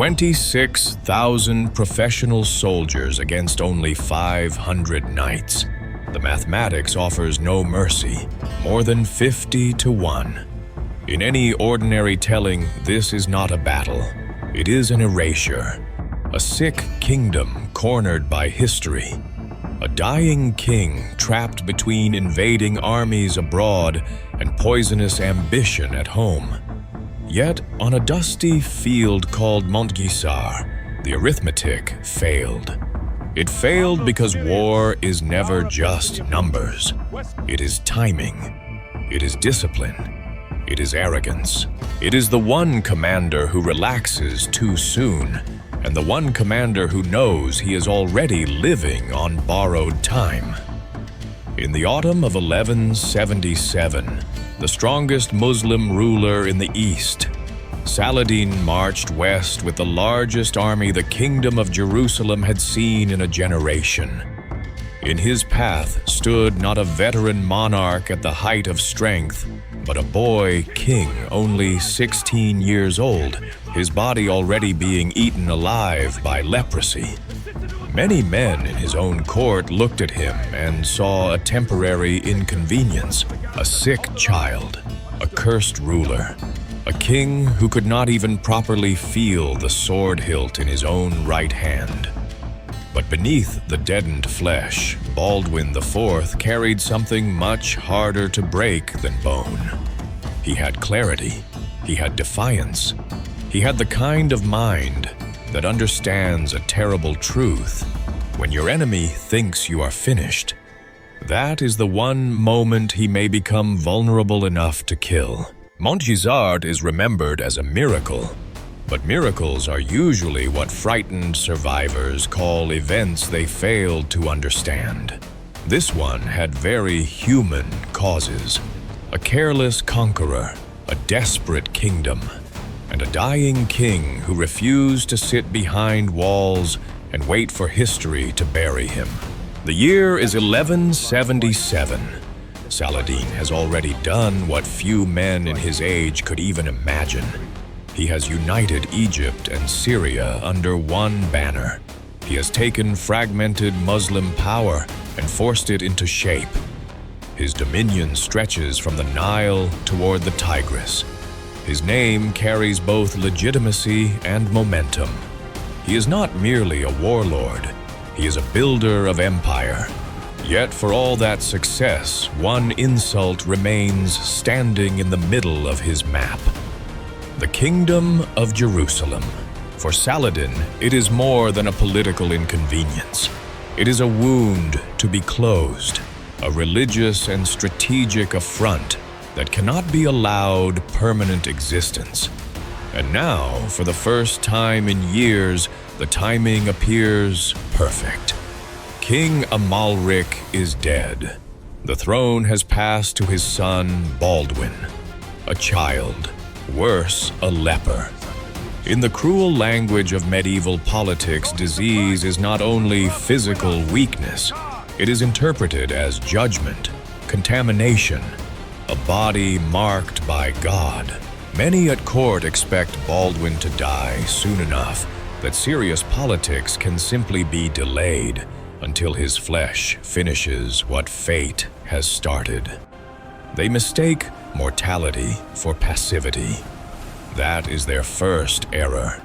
26,000 professional soldiers against only 500 knights. The mathematics offers no mercy, more than 50 to 1. In any ordinary telling, this is not a battle. It is an erasure. A sick kingdom cornered by history. A dying king trapped between invading armies abroad and poisonous ambition at home. Yet, on a dusty field called Montgisard, the arithmetic failed. It failed because war is never just numbers. It is timing. It is discipline. It is arrogance. It is the one commander who relaxes too soon, and the one commander who knows he is already living on borrowed time. In the autumn of 1177, the strongest Muslim ruler in the East, Saladin marched west with the largest army the Kingdom of Jerusalem had seen in a generation. In his path stood not a veteran monarch at the height of strength, but a boy king only 16 years old, his body already being eaten alive by leprosy. Many men in his own court looked at him and saw a temporary inconvenience, a sick child, a cursed ruler, a king who could not even properly feel the sword hilt in his own right hand. But beneath the deadened flesh, Baldwin IV carried something much harder to break than bone. He had clarity. He had defiance. He had the kind of mind that understands a terrible truth. When your enemy thinks you are finished, that is the one moment he may become vulnerable enough to kill. Montgisard is remembered as a miracle, but miracles are usually what frightened survivors call events they failed to understand. This one had very human causes. A careless conqueror, a desperate kingdom, and a dying king who refused to sit behind walls and wait for history to bury him. The year is 1177. Saladin has already done what few men in his age could even imagine. He has united Egypt and Syria under one banner. He has taken fragmented Muslim power and forced it into shape. His dominion stretches from the Nile toward the Tigris. His name carries both legitimacy and momentum. He is not merely a warlord. He is a builder of empire. Yet for all that success, one insult remains standing in the middle of his map. The Kingdom of Jerusalem. For Saladin, it is more than a political inconvenience. It is a wound to be closed, a religious and strategic affront that cannot be allowed permanent existence. And now, for the first time in years, the timing appears perfect. King Amalric is dead. The throne has passed to his son Baldwin, a child, worse, a leper. In the cruel language of medieval politics, disease is not only physical weakness, it is interpreted as judgment, contamination, a body marked by God. Many at court expect Baldwin to die soon enough that serious politics can simply be delayed until his flesh finishes what fate has started. They mistake mortality for passivity. That is their first error.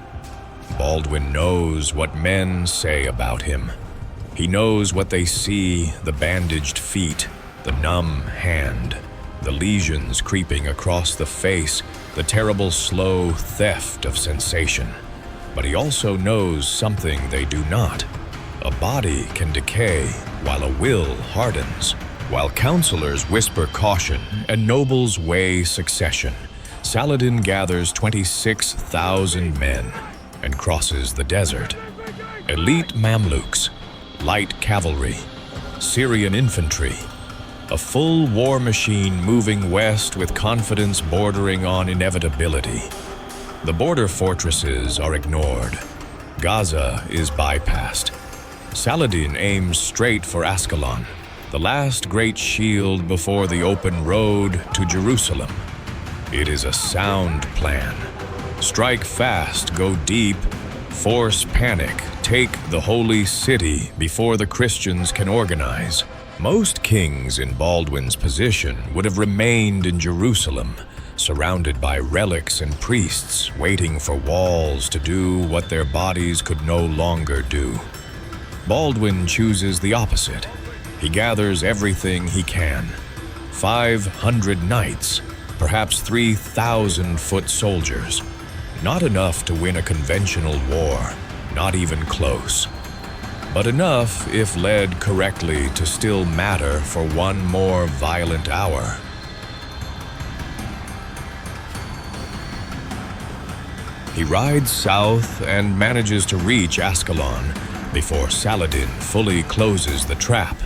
Baldwin knows what men say about him. He knows what they see, the bandaged feet, the numb hand, the lesions creeping across the face, the terrible slow theft of sensation. But he also knows something they do not. A body can decay while a will hardens. While counselors whisper caution and nobles weigh succession, Saladin gathers 26,000 men and crosses the desert. Elite Mamluks, light cavalry, Syrian infantry, a full war machine moving west with confidence bordering on inevitability. The border fortresses are ignored. Gaza is bypassed. Saladin aims straight for Ascalon, the last great shield before the open road to Jerusalem. It is a sound plan. Strike fast, go deep, Force panic, take the holy city before the Christians can organize. Most kings in Baldwin's position would have remained in Jerusalem, surrounded by relics and priests, waiting for walls to do what their bodies could no longer do. Baldwin chooses the opposite. He gathers everything he can. 500 knights, perhaps 3,000 foot soldiers. Not enough to win a conventional war, not even close. But enough, if led correctly, to still matter for one more violent hour. He rides south and manages to reach Ascalon before Saladin fully closes the trap.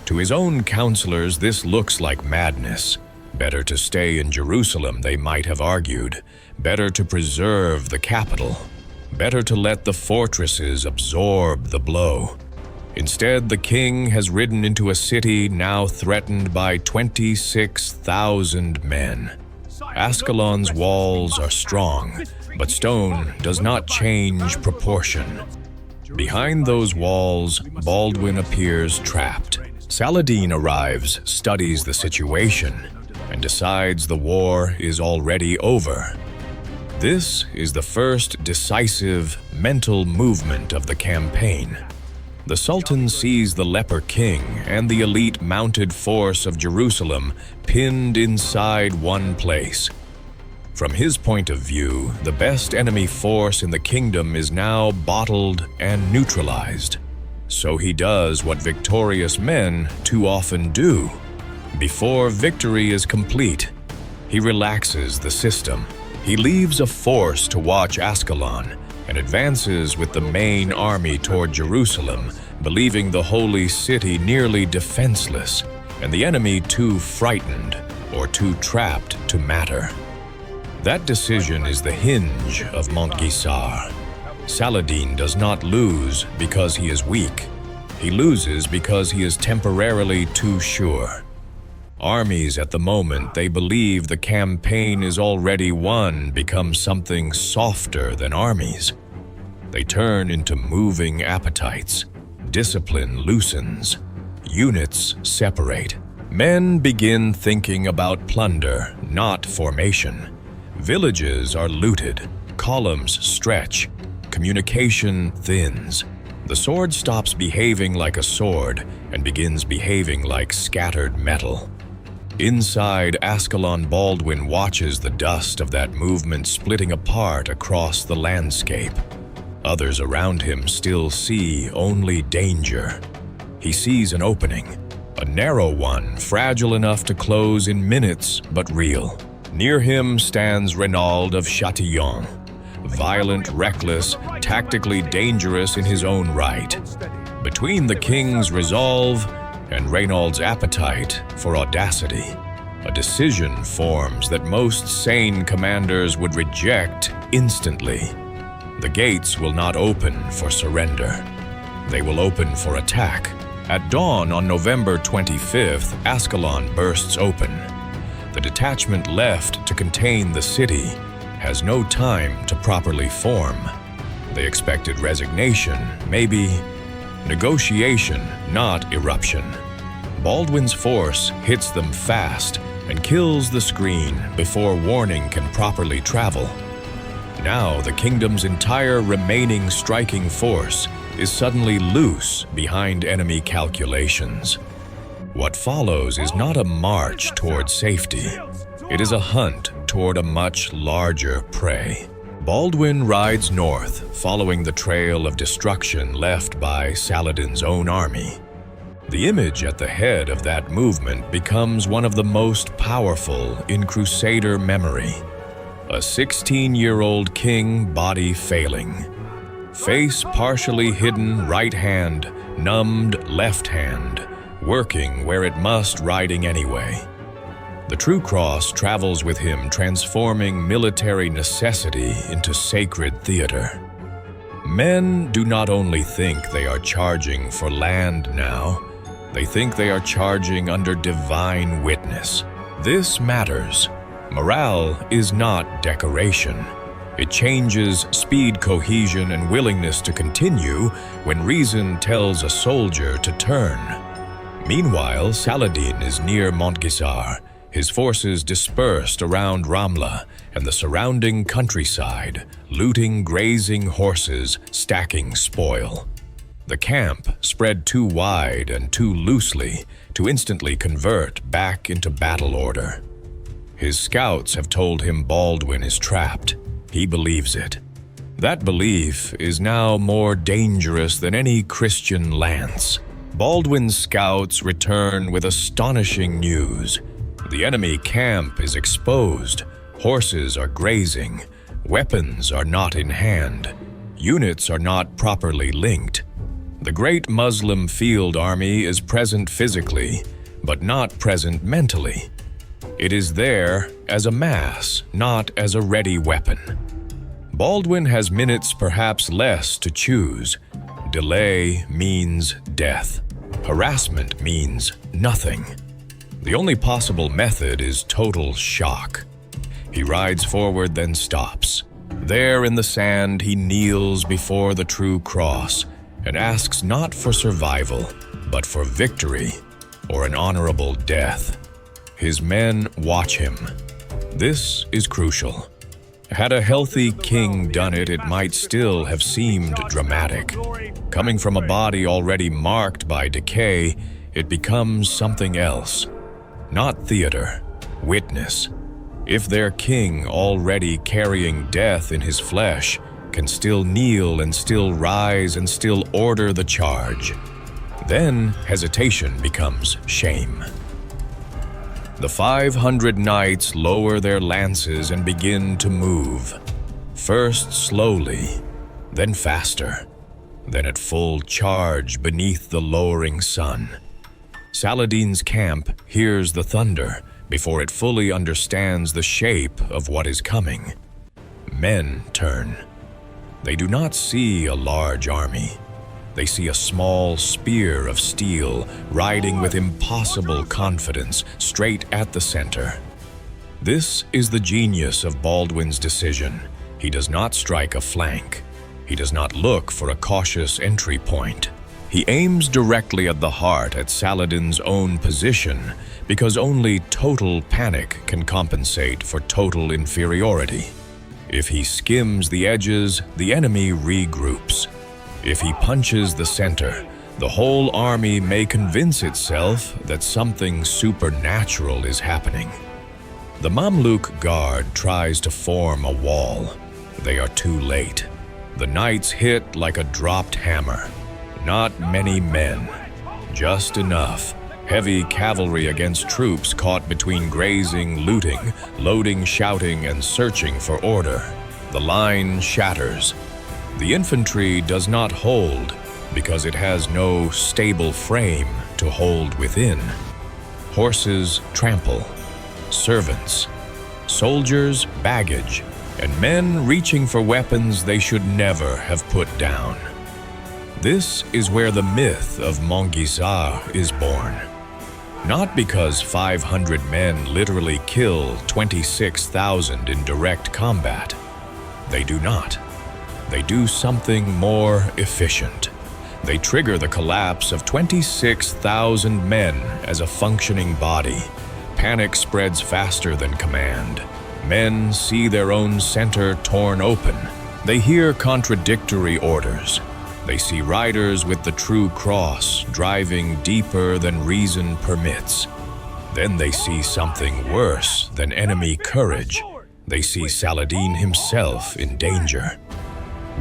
To his own counselors, this looks like madness. Better to stay in Jerusalem, they might have argued. Better to preserve the capital. Better to let the fortresses absorb the blow. Instead, the king has ridden into a city now threatened by 26,000 men. Ascalon's walls are strong, but stone does not change proportion. Behind those walls, Baldwin appears trapped. Saladin arrives, studies the situation, and decides the war is already over. This is the first decisive mental movement of the campaign. The Sultan sees the leper king and the elite mounted force of Jerusalem pinned inside one place. From his point of view, the best enemy force in the kingdom is now bottled and neutralized. So he does what victorious men too often do. Before victory is complete, he relaxes the system. He leaves a force to watch Ascalon and advances with the main army toward Jerusalem, believing the holy city nearly defenseless and the enemy too frightened or too trapped to matter. That decision is the hinge of Montgisard. Saladin does not lose because he is weak. He loses because he is temporarily too sure. Armies at the moment they believe the campaign is already won become something softer than armies. They turn into moving appetites. Discipline loosens. Units separate. Men begin thinking about plunder, not formation. Villages are looted. Columns stretch. Communication thins. The sword stops behaving like a sword and begins behaving like scattered metal. Inside Ascalon, Baldwin watches the dust of that movement splitting apart across the landscape. Others around him still see only danger. He sees an opening, a narrow one, fragile enough to close in minutes, but real. Near him stands Renaud of Chatillon, violent, reckless, tactically dangerous in his own right. Between the king's resolve and Renaud's appetite for audacity, a decision forms that most sane commanders would reject instantly. The gates will not open for surrender. They will open for attack. At dawn on November 25th, Ascalon bursts open. The detachment left to contain the city has no time to properly form. They expected resignation, maybe negotiation, not eruption. Baldwin's force hits them fast and kills the screen before warning can properly travel. Now the kingdom's entire remaining striking force is suddenly loose behind enemy calculations. What follows is not a march toward safety. It is a hunt toward a much larger prey. Baldwin rides north, following the trail of destruction left by Saladin's own army. The image at the head of that movement becomes one of the most powerful in Crusader memory. A 16-year-old king, body failing. Face partially hidden right hand, numbed left hand, working where it must, riding anyway. The true cross travels with him, transforming military necessity into sacred theater. Men do not only think they are charging for land now, they think they are charging under divine witness. This matters. Morale is not decoration. It changes speed, cohesion, and willingness to continue when reason tells a soldier to turn. Meanwhile, Saladin is near Montgisard, his forces dispersed around Ramla and the surrounding countryside, looting grazing horses, stacking spoil. The camp spread too wide and too loosely to instantly convert back into battle order. His scouts have told him Baldwin is trapped. He believes it. That belief is now more dangerous than any Christian lance. Baldwin's scouts return with astonishing news. The enemy camp is exposed. Horses are grazing. Weapons are not in hand. Units are not properly linked. The great Muslim field army is present physically, but not present mentally. It is there as a mass, not as a ready weapon. Baldwin has minutes, perhaps less, to choose. Delay means death. Harassment means nothing. The only possible method is total shock. He rides forward, then stops. There in the sand, he kneels before the true cross and asks not for survival, but for victory or an honorable death. His men watch him. This is crucial. Had a healthy king done it, it might still have seemed dramatic. Coming from a body already marked by decay, it becomes something else. Not theater, witness. If their king, already carrying death in his flesh, can still kneel and still rise and still order the charge, then hesitation becomes shame. The 500 knights lower their lances and begin to move. First slowly, then faster, then at full charge beneath the lowering sun. Saladin's camp hears the thunder before it fully understands the shape of what is coming. Men turn. They do not see a large army. They see a small spear of steel riding with impossible confidence straight at the center. This is the genius of Baldwin's decision. He does not strike a flank. He does not look for a cautious entry point. He aims directly at the heart, at Saladin's own position, because only total panic can compensate for total inferiority. If he skims the edges, the enemy regroups. If he punches the center, the whole army may convince itself that something supernatural is happening. The Mamluk guard tries to form a wall. They are too late. The knights hit like a dropped hammer. Not many men, just enough. Heavy cavalry against troops caught between grazing, looting, loading, shouting, and searching for order. The line shatters. The infantry does not hold because it has no stable frame to hold within. Horses trample, servants, soldiers baggage, and men reaching for weapons they should never have put down. This is where the myth of Montgisard is born. Not because 500 men literally kill 26,000 in direct combat. They do not. They do something more efficient. They trigger the collapse of 26,000 men as a functioning body. Panic spreads faster than command. Men see their own center torn open. They hear contradictory orders. They see riders with the true cross driving deeper than reason permits. Then they see something worse than enemy courage. They see Saladin himself in danger.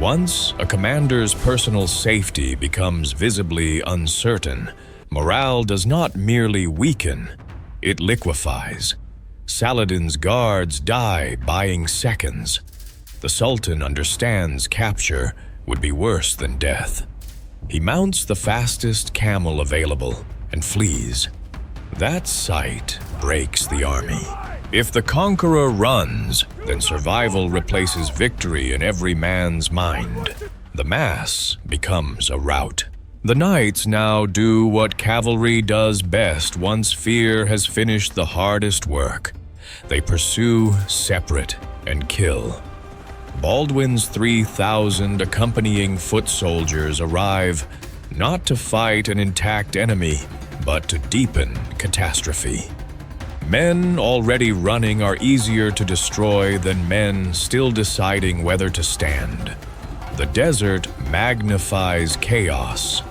Once a commander's personal safety becomes visibly uncertain, morale does not merely weaken, it liquefies. Saladin's guards die buying seconds. The Sultan understands capture would be worse than death. He mounts the fastest camel available and flees. That sight breaks the army. If the conqueror runs, then survival replaces victory in every man's mind. The mass becomes a rout. The knights now do what cavalry does best once fear has finished the hardest work. They pursue, separate, and kill. Baldwin's 3,000 accompanying foot soldiers arrive not to fight an intact enemy, but to deepen catastrophe. Men already running are easier to destroy than men still deciding whether to stand. The desert magnifies chaos.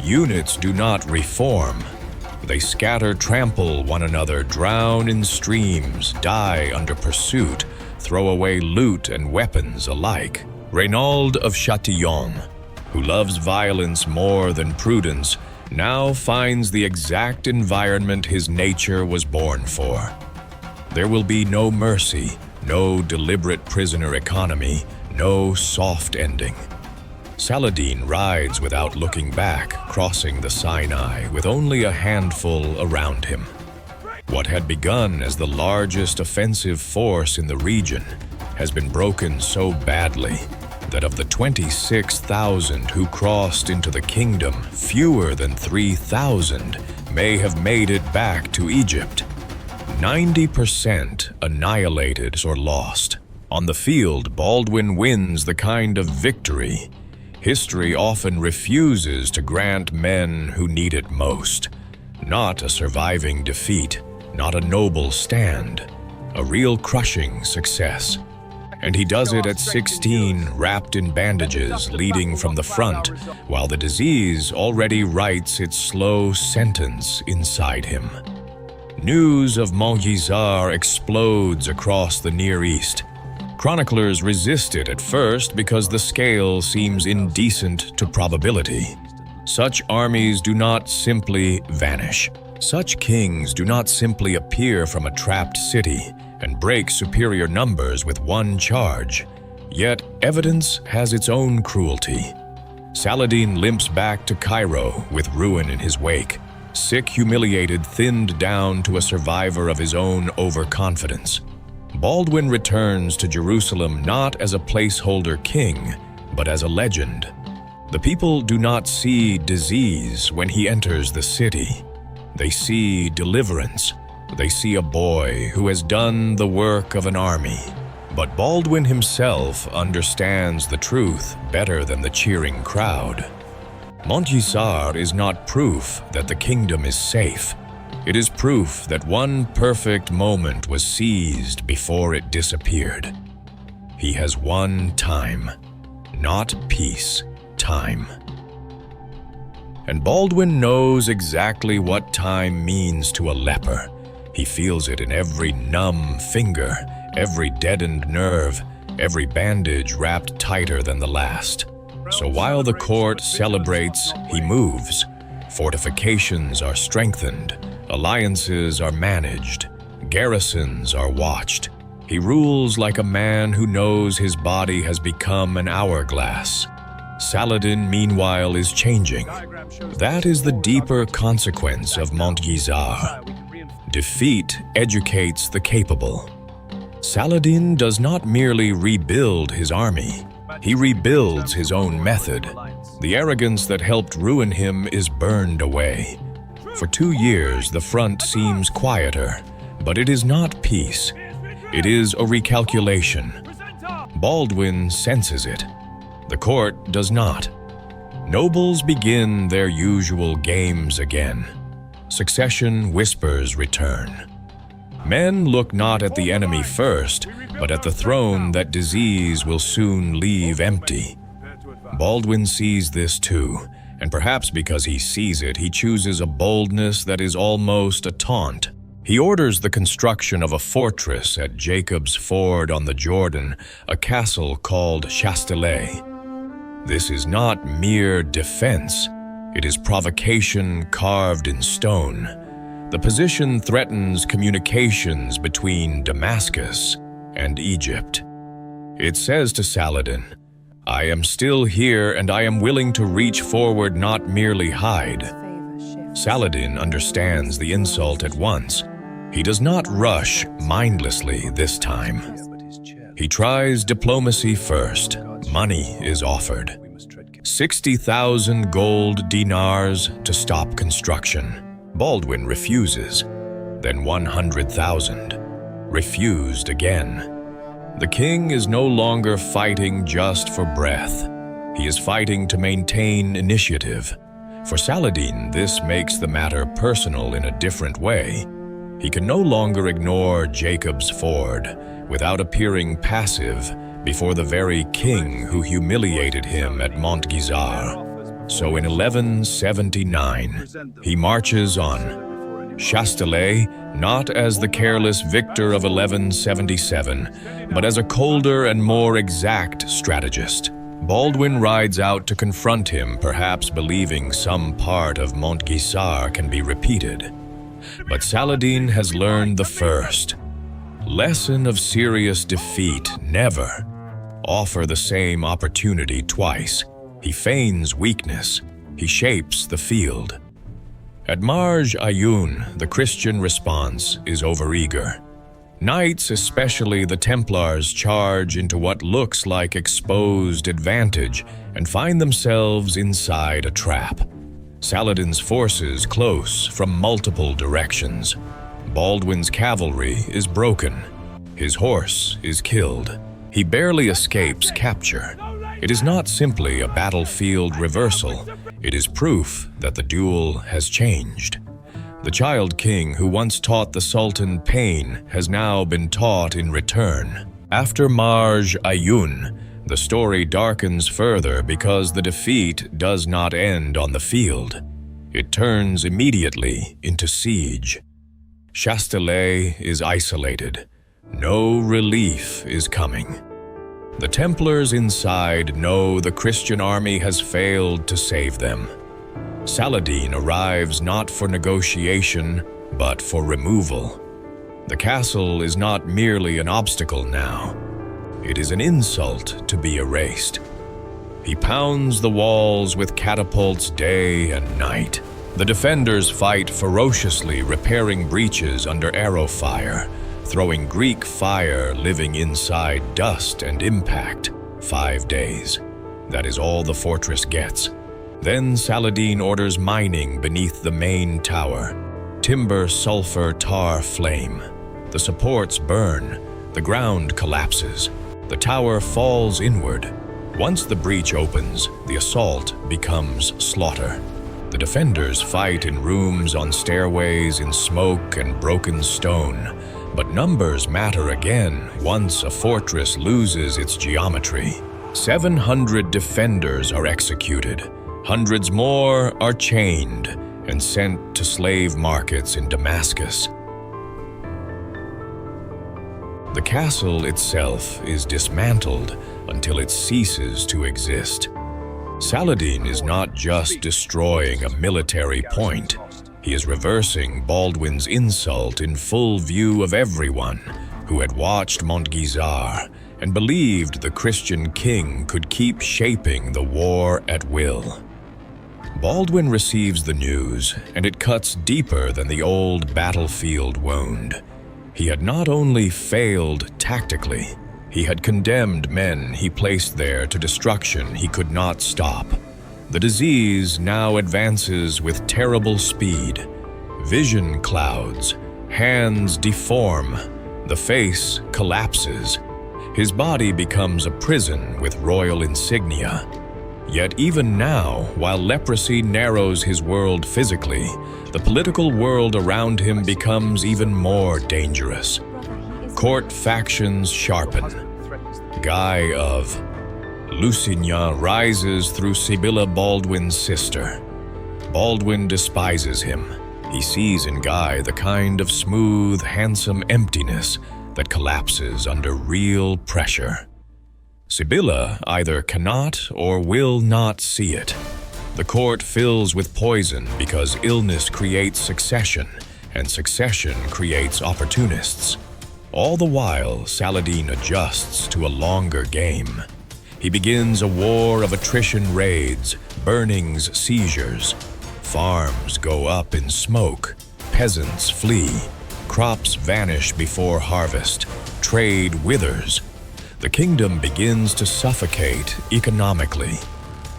Units do not reform. They scatter, trample one another, drown in streams, die under pursuit, throw away loot and weapons alike. Renaud of Chatillon, who loves violence more than prudence, now finds the exact environment his nature was born for. There will be no mercy, no deliberate prisoner economy, no soft ending. Saladin rides without looking back, crossing the Sinai with only a handful around him. What had begun as the largest offensive force in the region has been broken so badly that of the 26,000 who crossed into the kingdom, fewer than 3,000 may have made it back to Egypt. 90% annihilated or lost. On the field, Baldwin wins the kind of victory history often refuses to grant men who need it most. Not a surviving defeat, not a noble stand, a real crushing success. And he does it at 16, wrapped in bandages, leading from the front, while the disease already writes its slow sentence inside him. News of Montgisard explodes across the Near East. Chroniclers resist it at first because the scale seems indecent to probability. Such armies do not simply vanish. Such kings do not simply appear from a trapped city and break superior numbers with one charge. Yet evidence has its own cruelty. Saladin limps back to Cairo with ruin in his wake, sick, humiliated, thinned down to a survivor of his own overconfidence. Baldwin returns to Jerusalem not as a placeholder king, but as a legend. The people do not see disease when he enters the city. They see deliverance. They see a boy who has done the work of an army. But Baldwin himself understands the truth better than the cheering crowd. Montgisard is not proof that the kingdom is safe. It is proof that one perfect moment was seized before it disappeared. He has won time, not peace, time. And Baldwin knows exactly what time means to a leper. He feels it in every numb finger, every deadened nerve, every bandage wrapped tighter than the last. So while the court celebrates, he moves. Fortifications are strengthened. Alliances are managed. Garrisons are watched. He rules like a man who knows his body has become an hourglass. Saladin, meanwhile, is changing. That is the deeper consequence of Montgisard. Defeat educates the capable. Saladin does not merely rebuild his army. He rebuilds his own method. The arrogance that helped ruin him is burned away. For 2 years, the front seems quieter, but it is not peace. It is a recalculation. Baldwin senses it. The court does not. Nobles begin their usual games again. Succession whispers return. Men look not at the enemy first, but at the throne that disease will soon leave empty. Baldwin sees this too, and perhaps because he sees it, he chooses a boldness that is almost a taunt. He orders the construction of a fortress at Jacob's Ford on the Jordan, a castle called Chastelet. This is not mere defense. It is provocation carved in stone. The position threatens communications between Damascus and Egypt. It says to Saladin, "I am still here and I am willing to reach forward, not merely hide." Saladin understands the insult at once. He does not rush mindlessly this time. He tries diplomacy first. Money is offered. 60,000 gold dinars to stop construction. Baldwin refuses. Then 100,000. Refused again. The king is no longer fighting just for breath. He is fighting to maintain initiative. For Saladin, this makes the matter personal in a different way. He can no longer ignore Jacob's Ford without appearing passive before the very king who humiliated him at Montgisard. So in 1179, he marches on Chastelet, not as the careless victor of 1177, but as a colder and more exact strategist. Baldwin rides out to confront him, perhaps believing some part of Montgisard can be repeated. But Saladin has learned the first lesson of serious defeat: never offer the same opportunity twice. He feigns weakness. He shapes the field. At Marj Ayoun, the Christian response is overeager. Knights, especially the Templars, charge into what looks like exposed advantage and find themselves inside a trap. Saladin's forces close from multiple directions. Baldwin's cavalry is broken. His horse is killed. He barely escapes capture. It is not simply a battlefield reversal. It is proof that the duel has changed. The child king who once taught the Sultan pain has now been taught in return. After Marj Ayoun, the story darkens further because the defeat does not end on the field. It turns immediately into siege. Chastelet is isolated. No relief is coming. The Templars inside know the Christian army has failed to save them. Saladin arrives not for negotiation, but for removal. The castle is not merely an obstacle now. It is an insult to be erased. He pounds the walls with catapults day and night. The defenders fight ferociously, repairing breaches under arrow fire, throwing Greek fire living inside dust and impact. 5 days. That is all the fortress gets. Then Saladin orders mining beneath the main tower. Timber, sulfur, tar, flame. The supports burn. The ground collapses. The tower falls inward. Once the breach opens, the assault becomes slaughter. The defenders fight in rooms, on stairways, in smoke and broken stone. But numbers matter again once a fortress loses its geometry. 700 defenders are executed. Hundreds more are chained and sent to slave markets in Damascus. The castle itself is dismantled until it ceases to exist. Saladin is not just destroying a military point. He is reversing Baldwin's insult in full view of everyone who had watched Montgisard and believed the Christian king could keep shaping the war at will. Baldwin receives the news, and it cuts deeper than the old battlefield wound. He had not only failed tactically, he had condemned men he placed there to destruction he could not stop. The disease now advances with terrible speed. Vision clouds, hands deform, the face collapses. His body becomes a prison with royal insignia. Yet even now, while leprosy narrows his world physically, the political world around him becomes even more dangerous. Court factions sharpen. Guy of Lusignan rises through Sibylla, Baldwin's sister. Baldwin despises him. He sees in Guy the kind of smooth, handsome emptiness that collapses under real pressure. Sibylla either cannot or will not see it. The court fills with poison because illness creates succession, and succession creates opportunists. All the while, Saladin adjusts to a longer game. He begins a war of attrition raids, burnings, seizures. Farms go up in smoke, peasants flee, crops vanish before harvest, trade withers. The kingdom begins to suffocate economically.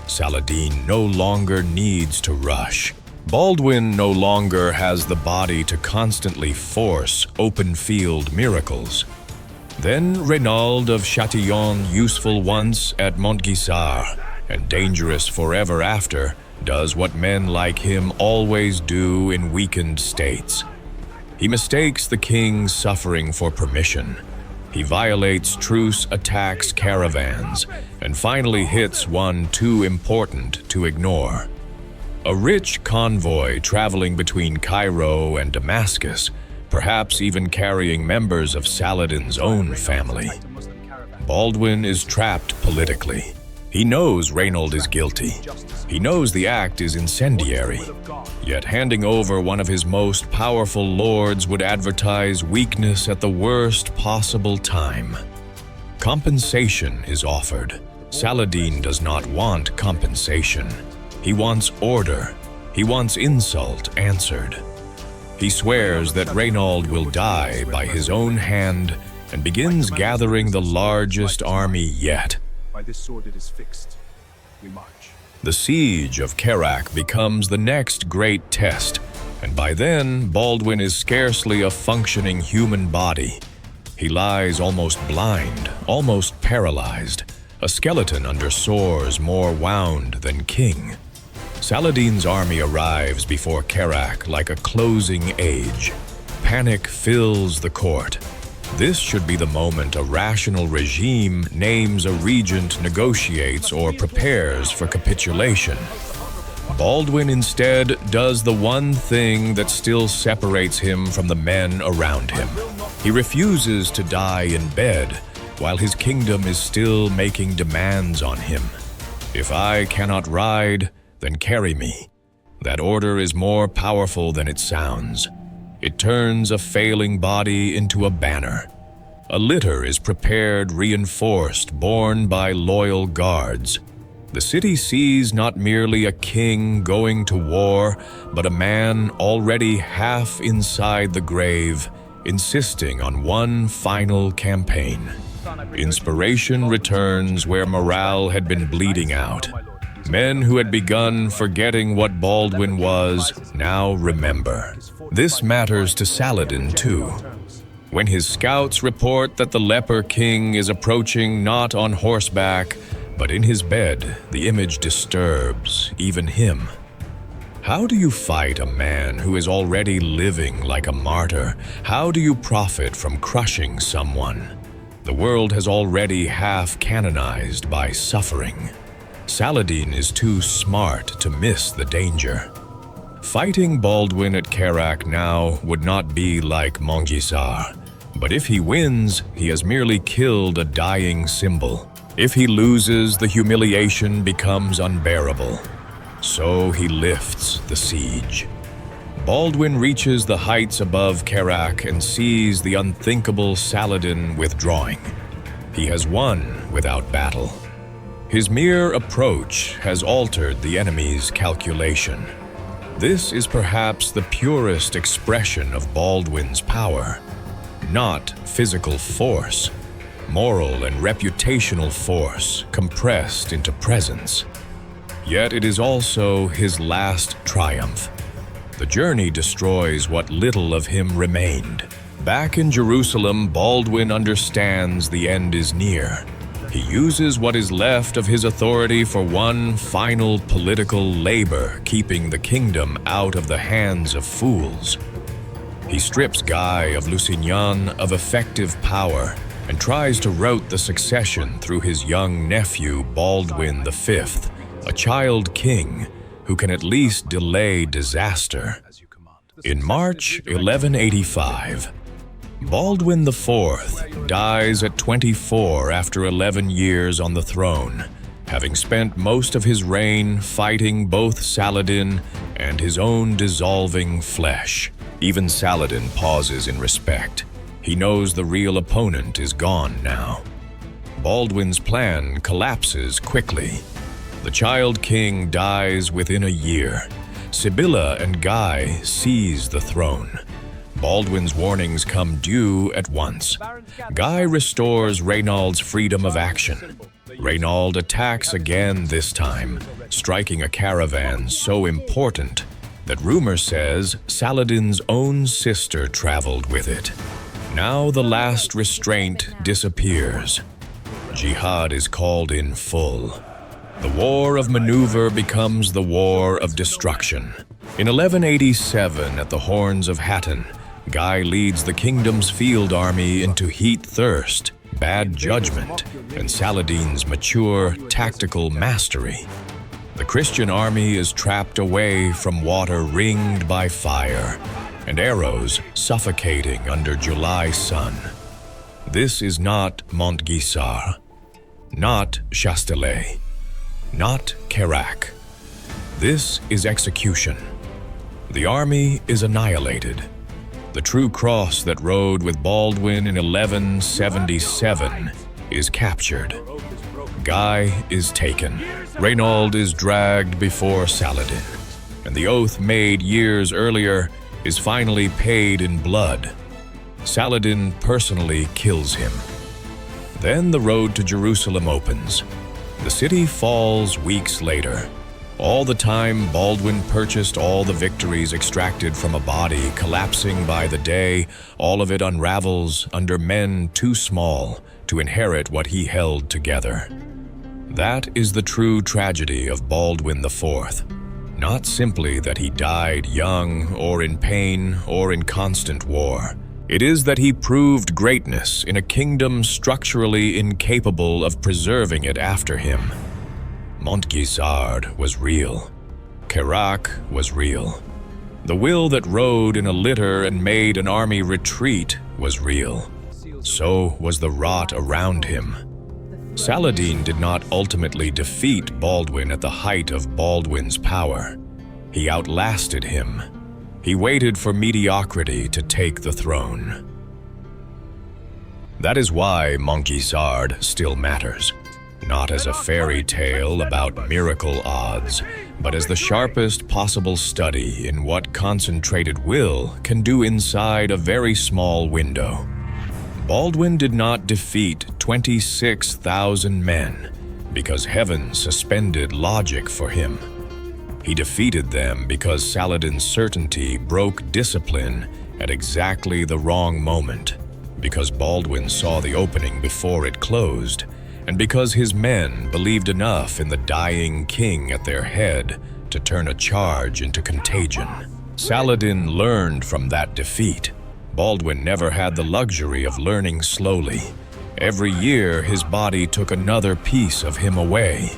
Saladin no longer needs to rush. Baldwin no longer has the body to constantly force open-field miracles. Then Reynald of Chatillon, useful once at Montgisard and dangerous forever after, does what men like him always do in weakened states. He mistakes the king's suffering for permission. He violates truce, attacks caravans, and finally hits one too important to ignore. A rich convoy traveling between Cairo and Damascus, perhaps even carrying members of Saladin's own family. Baldwin is trapped politically. He knows Reynald is guilty. He knows the act is incendiary. Yet handing over one of his most powerful lords would advertise weakness at the worst possible time. Compensation is offered. Saladin does not want compensation. He wants order. He wants insult answered. He swears that Reynald will die by his own hand and begins gathering the largest army yet. By this sword it is fixed. We march. The siege of Kerak becomes the next great test, and by then Baldwin is scarcely a functioning human body. He lies almost blind, almost paralyzed, a skeleton under sores more wound than king. Saladin's army arrives before Kerak like a closing age. Panic fills the court. This should be the moment a rational regime names a regent, negotiates, or prepares for capitulation. Baldwin instead does the one thing that still separates him from the men around him. He refuses to die in bed while his kingdom is still making demands on him. If I cannot ride, then carry me. That order is more powerful than it sounds. It turns a failing body into a banner. A litter is prepared, reinforced, borne by loyal guards. The city sees not merely a king going to war, but a man already half inside the grave, insisting on one final campaign. Inspiration returns where morale had been bleeding out. Men who had begun forgetting what Baldwin was now remember. This matters to Saladin too. When his scouts report that the leper king is approaching not on horseback, but in his bed, the image disturbs even him. How do you fight a man who is already living like a martyr? How do you profit from crushing someone? The world has already half canonized by suffering. Saladin is too smart to miss the danger. Fighting Baldwin at Kerak now would not be like Montgisard, but if he wins, he has merely killed a dying symbol. If he loses, the humiliation becomes unbearable. So he lifts the siege. Baldwin reaches the heights above Kerak and sees the unthinkable Saladin withdrawing. He has won without battle. His mere approach has altered the enemy's calculation. This is perhaps the purest expression of Baldwin's power. Not physical force, moral and reputational force compressed into presence. Yet it is also his last triumph. The journey destroys what little of him remained. Back in Jerusalem, Baldwin understands the end is near. He uses what is left of his authority for one final political labor, keeping the kingdom out of the hands of fools. He strips Guy of Lusignan of effective power and tries to route the succession through his young nephew Baldwin V, a child king who can at least delay disaster. In March 1185, Baldwin IV dies at 24 after 11 years on the throne, having spent most of his reign fighting both Saladin and his own dissolving flesh. Even Saladin pauses in respect. He knows the real opponent is gone now. Baldwin's plan collapses quickly. The child king dies within a year. Sibylla and Guy seize the throne. Baldwin's warnings come due at once. Guy restores Reynald's freedom of action. Reynald attacks again this time, striking a caravan so important that rumor says Saladin's own sister traveled with it. Now the last restraint disappears. Jihad is called in full. The war of maneuver becomes the war of destruction. In 1187, at the Horns of Hattin, Guy leads the kingdom's field army into heat thirst, bad judgment, and Saladin's mature tactical mastery. The Christian army is trapped away from water ringed by fire, and arrows suffocating under July sun. This is not Montgisard, not Chastelet, not Kerak. This is execution. The army is annihilated. The true cross that rode with Baldwin in 1177 is captured. Guy is taken. Reynaud is dragged before Saladin, and the oath made years earlier is finally paid in blood. Saladin personally kills him. Then the road to Jerusalem opens. The city falls weeks later. All the time, Baldwin purchased all the victories extracted from a body collapsing by the day. All of it unravels under men too small to inherit what he held together. That is the true tragedy of Baldwin IV. Not simply that he died young, or in pain, or in constant war. It is that he proved greatness in a kingdom structurally incapable of preserving it after him. Montgisard was real. Kerak was real. The will that rode in a litter and made an army retreat was real. So was the rot around him. Saladin did not ultimately defeat Baldwin at the height of Baldwin's power. He outlasted him. He waited for mediocrity to take the throne. That is why Montgisard still matters. Not as a fairy tale about miracle odds, but as the sharpest possible study in what concentrated will can do inside a very small window. Baldwin did not defeat 26,000 men because heaven suspended logic for him. He defeated them because Saladin's certainty broke discipline at exactly the wrong moment, because Baldwin saw the opening before it closed, and because his men believed enough in the dying king at their head to turn a charge into contagion. Saladin learned from that defeat. Baldwin never had the luxury of learning slowly. Every year, his body took another piece of him away.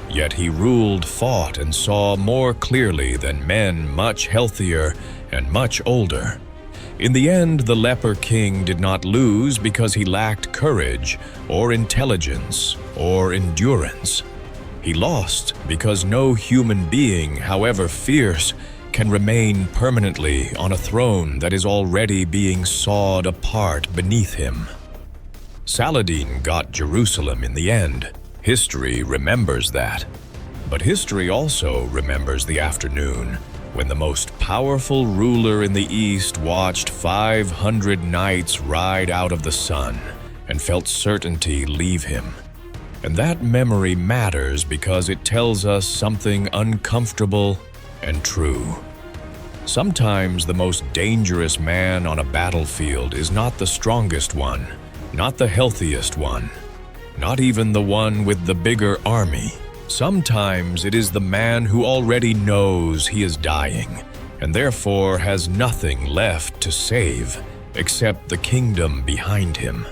Yet he ruled, fought, and saw more clearly than men much healthier and much older. In the end, the leper king did not lose because he lacked courage or intelligence or endurance. He lost because no human being, however fierce, can remain permanently on a throne that is already being sawed apart beneath him. Saladin got Jerusalem in the end. History remembers that. But history also remembers the afternoon when the most powerful ruler in the East watched 500 knights ride out of the sun and felt certainty leave him. And that memory matters because it tells us something uncomfortable and true. Sometimes the most dangerous man on a battlefield is not the strongest one, not the healthiest one, not even the one with the bigger army. Sometimes it is the man who already knows he is dying and therefore has nothing left to save except the kingdom behind him.